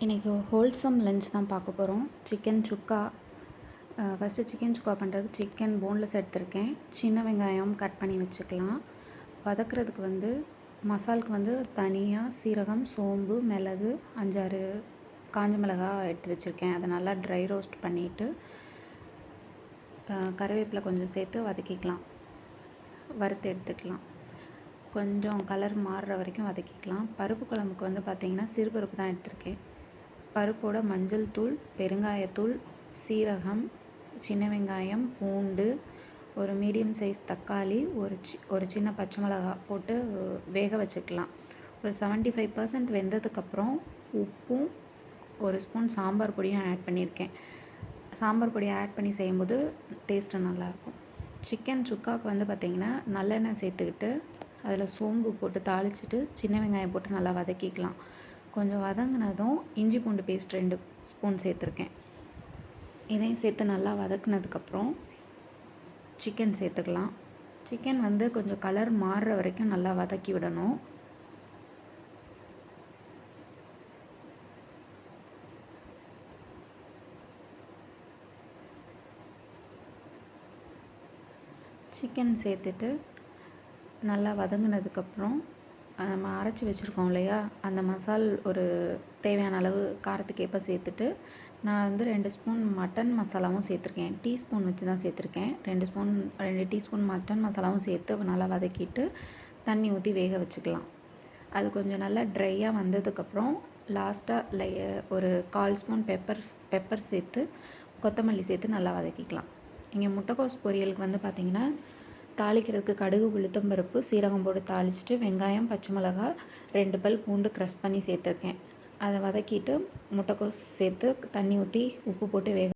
இன்றைக்கி wholesome lunch தான் பார்க்க போகிறோம். சிக்கன் சுக்கா. ஃபஸ்ட்டு சிக்கன் சுக்கா பண்ணுறதுக்கு சிக்கன் போன்லெஸ் எடுத்திருக்கேன். சின்ன வெங்காயம் கட் பண்ணி வச்சுக்கலாம். வதக்கிறதுக்கு மசாலுக்கு தனியாக சீரகம், சோம்பு, மிளகு, 5-6 காஞ்ச மிளகா எடுத்து வச்சுருக்கேன். அதை நல்லா ட்ரை ரோஸ்ட் பண்ணிவிட்டு கருவேப்பிலை கொஞ்சம் சேர்த்து வதக்கிக்கலாம், வறுத்து எடுத்துக்கலாம். கொஞ்சம் கலர் மாறுற வரைக்கும் வதக்கிக்கலாம். பருப்பு குழம்புக்கு பார்த்திங்கன்னா சிறுபருப்பு தான் எடுத்திருக்கேன். பருப்போட மஞ்சள் தூள், பெருங்காயத்தூள், சீரகம், சின்ன வெங்காயம், பூண்டு, ஒரு மீடியம் சைஸ் தக்காளி, ஒரு சின்ன பச்சை மிளகா போட்டு வேக வச்சுக்கலாம். ஒரு 75% வெந்ததுக்கப்புறம் உப்பும் ஒரு ஸ்பூன் சாம்பார் பொடியும் ஆட் பண்ணியிருக்கேன். சாம்பார் பொடியை ஆட் பண்ணி செய்யும்போது டேஸ்ட்டு நல்லாயிருக்கும். சிக்கன் சுக்காவுக்கு பார்த்திங்கன்னா நல்லெண்ணெய் சேர்த்துக்கிட்டு அதில் சோம்பு போட்டு தாளிச்சிட்டு சின்ன வெங்காயம் போட்டு நல்லா வதக்கிக்கலாம். கொஞ்சம் வதங்கினதும் இஞ்சி பூண்டு பேஸ்ட் 2 ஸ்பூன் சேர்த்துருக்கேன். இதையும் சேர்த்து நல்லா வதக்குனதுக்கப்புறம் சிக்கன் சேர்த்துக்கலாம். சிக்கன் கொஞ்சம் கலர் மாறுற வரைக்கும் நல்லா வதக்கி விடணும். சிக்கன் சேர்த்துட்டு நல்லா வதங்கினதுக்கப்புறம் நம்ம அரைச்சி வச்சுருக்கோம் இல்லையா, அந்த மசால் ஒரு தேவையான அளவு காரத்துக்கு ஏற்ப சேர்த்துட்டு நான் 2 ஸ்பூன் மட்டன் மசாலாவும் சேர்த்துருக்கேன். டீஸ்பூன் வச்சு தான் சேர்த்துருக்கேன். 2 டீஸ்பூன் மட்டன் மசாலாவும் சேர்த்து நல்லா வதக்கிட்டு தண்ணி ஊற்றி வேக வச்சுக்கலாம். அது கொஞ்சம் நல்லா ட்ரையாக வந்ததுக்கப்புறம் லாஸ்ட்டாக ஒரு 1/4 ஸ்பூன் பெப்பர் சேர்த்து கொத்தமல்லி சேர்த்து நல்லா வதக்கிக்கலாம். இங்கே முட்டைக்கோஸ் பொரியலுக்கு பார்த்திங்கன்னா தாளிக்கிறதுக்கு கடுகு, உளுத்தம் பருப்பு, சீரகம் போட்டு தாளிச்சிட்டு வெங்காயம், பச்சை மிளகாய், 2 பல் பூண்டு க்ரஷ் பண்ணி சேர்த்துருக்கேன். அதை வதக்கிட்டு முட்டைக்கோஸ் சேர்த்து தண்ணி ஊற்றி உப்பு போட்டு வேக